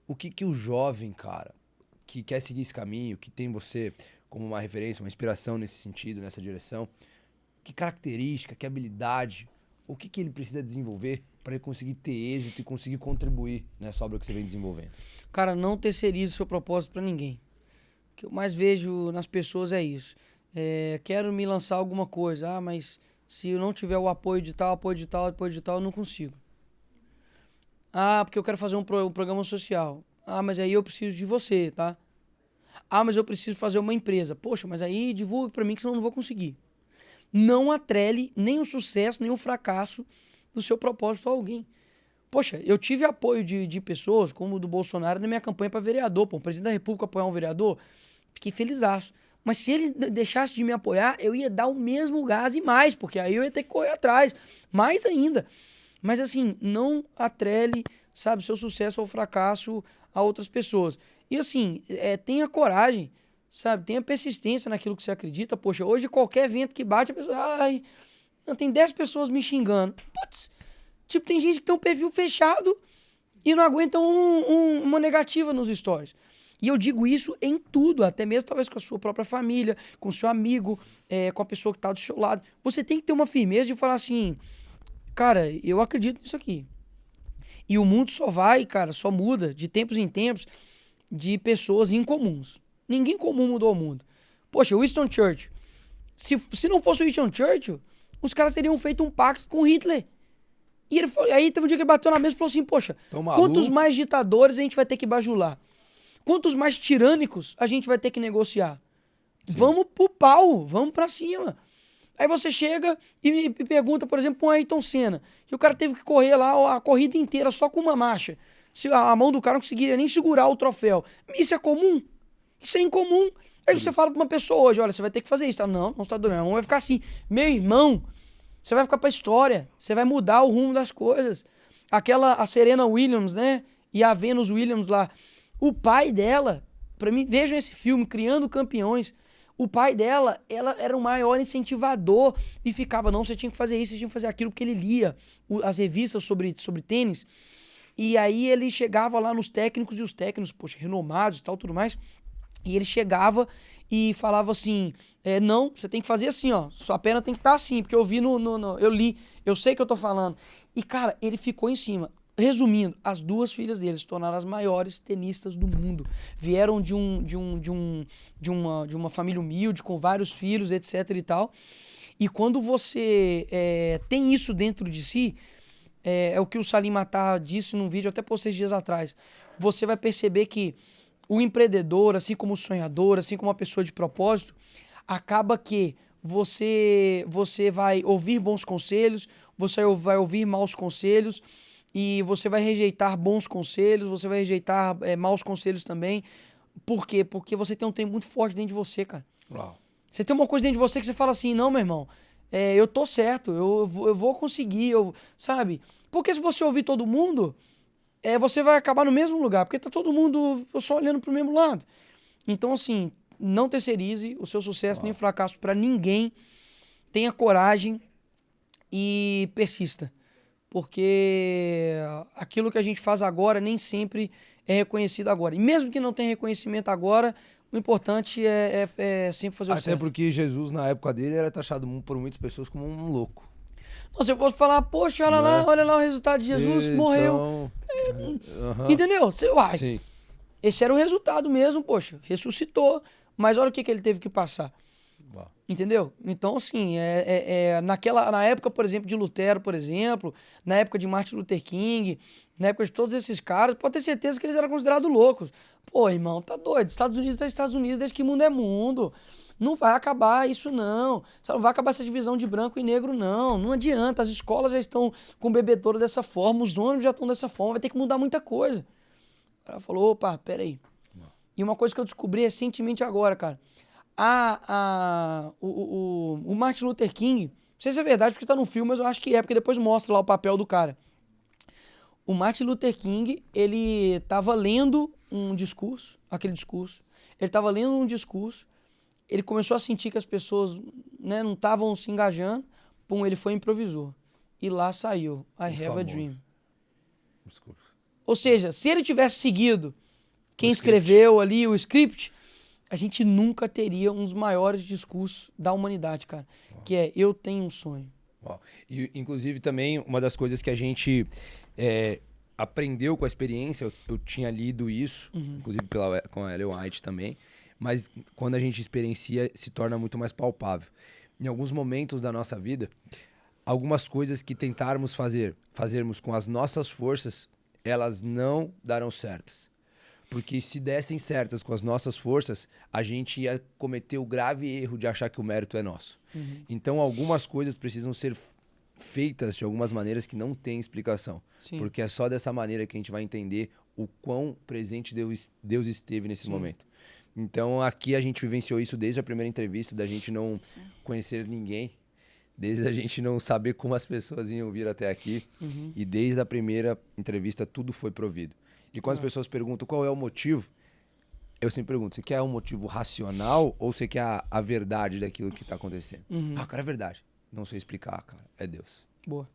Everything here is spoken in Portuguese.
o que que o jovem, cara, que quer seguir esse caminho, que tem você como uma referência, uma inspiração nesse sentido, nessa direção, que característica, que habilidade, o que que ele precisa desenvolver para ele conseguir ter êxito e conseguir contribuir nessa obra que você vem desenvolvendo? Cara, não terceirize seu propósito pra ninguém. O que eu mais vejo nas pessoas é isso. Quero me lançar alguma coisa. Ah, mas se eu não tiver o apoio de tal, apoio de tal, apoio de tal, eu não consigo. Ah, porque eu quero fazer um programa social. Ah, mas aí eu preciso de você, tá? Ah, mas eu preciso fazer uma empresa. Poxa, mas aí divulga pra mim que senão eu não vou conseguir. Não atrele nem o sucesso, nem o fracasso do seu propósito a alguém. Poxa, eu tive apoio de pessoas, como o do Bolsonaro, na minha campanha para vereador. Pô, o presidente da República apoiar um vereador, fiquei felizaço. Mas se ele deixasse de me apoiar, eu ia dar o mesmo gás e mais, porque aí eu ia ter que correr atrás, mais ainda. Mas assim, não atrele, sabe, seu sucesso ou fracasso a outras pessoas. E assim, tenha coragem, sabe, tenha persistência naquilo que você acredita. Poxa, hoje qualquer vento que bate, a pessoa, ai, não, tem 10 pessoas me xingando. Putz, tipo, tem gente que tem um perfil fechado e não aguenta uma negativa nos stories. E eu digo isso em tudo, até mesmo talvez com a sua própria família, com o seu amigo, com a pessoa que está do seu lado. Você tem que ter uma firmeza de falar assim, cara, eu acredito nisso aqui. E o mundo só vai, cara, só muda de tempos em tempos de pessoas incomuns. Ninguém comum mudou o mundo. Poxa, Winston Churchill. Se não fosse o Winston Churchill, os caras teriam feito um pacto com Hitler. E ele falou, aí teve um dia que ele bateu na mesa e falou assim, poxa, Tão quantos maluco? mais ditadores a gente vai ter que bajular? Quantos mais tirânicos a gente vai ter que negociar? Sim. Vamos pro pau, vamos pra cima. Aí você chega e me pergunta, por exemplo, um Ayrton Senna, que o cara teve que correr lá a corrida inteira só com uma marcha. Se a mão do cara não conseguiria nem segurar o troféu. Isso é comum? Isso é incomum. Aí você fala pra uma pessoa hoje, olha, você vai ter que fazer isso. Tá? Não, não está doendo. Não vai ficar assim. Meu irmão, você vai ficar pra história. Você vai mudar o rumo das coisas. A Serena Williams, né? E a Venus Williams lá. O pai dela, pra mim, vejam esse filme, Criando Campeões. O pai dela, ela era o maior incentivador e ficava, não, você tinha que fazer isso, você tinha que fazer aquilo, porque ele lia as revistas sobre tênis. E aí ele chegava lá nos técnicos e os técnicos, poxa, renomados e tal, tudo mais. E ele chegava e falava assim, não, você tem que fazer assim, ó, sua perna tem que estar assim, porque eu vi eu li, eu sei que eu tô falando. E cara, ele ficou em cima. Resumindo, as duas filhas dele se tornaram as maiores tenistas do mundo. Vieram de uma família humilde, com vários filhos, etc e tal. E quando você tem isso dentro de si, é o que o Salim Matar disse num vídeo, até postei dias atrás. Você vai perceber que o empreendedor, assim como o sonhador, assim como a pessoa de propósito, acaba que você vai ouvir bons conselhos, você vai ouvir maus conselhos, e você vai rejeitar bons conselhos, você vai rejeitar maus conselhos também. Por quê? Porque você tem um trem muito forte dentro de você, cara. Uau. Você tem uma coisa dentro de você que você fala assim, não, meu irmão, eu tô certo, eu vou conseguir, sabe? Porque se você ouvir todo mundo, você vai acabar no mesmo lugar, porque tá todo mundo só olhando pro mesmo lado. Então, assim, não terceirize o seu sucesso nem fracasso pra ninguém. Tenha coragem e persista. Porque aquilo que a gente faz agora nem sempre é reconhecido agora. E mesmo que não tenha reconhecimento agora, o importante é sempre fazer o Até certo. porque Jesus, na época dele, era taxado por muitas pessoas como um louco. Você pode falar, poxa, Né? olha lá o resultado de Jesus, morreu. Então, aham. Entendeu? Uai, Sim. esse era o resultado mesmo, poxa. Ressuscitou. Mas olha o que ele teve que passar. Uau. Entendeu? Então, assim, na época, por exemplo, de Lutero, por exemplo, na época de Martin Luther King, na época de todos esses caras, pode ter certeza que eles eram considerados loucos. Pô, irmão, tá doido. Estados Unidos é Estados Unidos desde que mundo é mundo. Não vai acabar isso, não. Não vai acabar essa divisão de branco e negro, não. Não adianta. As escolas já estão com bebedouro dessa forma, os ônibus já estão dessa forma, vai ter que mudar muita coisa. O cara falou, opa, peraí. E uma coisa que eu descobri recentemente agora, cara. O Martin Luther King, não sei se é verdade porque tá no filme, mas eu acho que porque depois mostra lá o papel do cara. O Martin Luther King, ele tava lendo um discurso, aquele discurso, ele tava lendo um discurso, ele começou a sentir que as pessoas, né, não estavam se engajando, ele foi e improvisou. E lá saiu, I Have a famoso Dream. Discurso. Ou seja, se ele tivesse seguido quem O escreveu ali o script, a gente nunca teria um dos maiores discursos da humanidade, cara. Que é, eu tenho um sonho. Ó, e, inclusive, também, uma das coisas que a gente aprendeu com a experiência, eu tinha lido isso, inclusive com a Ellen White também, mas quando a gente experiencia, se torna muito mais palpável. Em alguns momentos da nossa vida, algumas coisas que tentarmos fazermos com as nossas forças, elas não darão certas. Porque se dessem certas com as nossas forças, a gente ia cometer o grave erro de achar que o mérito é nosso. Então, algumas coisas precisam ser feitas de algumas maneiras que não tem explicação. Sim. Porque é só dessa maneira que a gente vai entender o quão presente Deus esteve nesse momento. Então, aqui a gente vivenciou isso desde a primeira entrevista, da gente não conhecer ninguém, desde a gente não saber como as pessoas iam vir até aqui. E desde a primeira entrevista, tudo foi provido. E quando as pessoas perguntam qual é o motivo, eu sempre pergunto, você quer um motivo racional ou você quer a verdade daquilo que está acontecendo? Ah, cara, é verdade. Não sei explicar, cara. É Deus. Boa.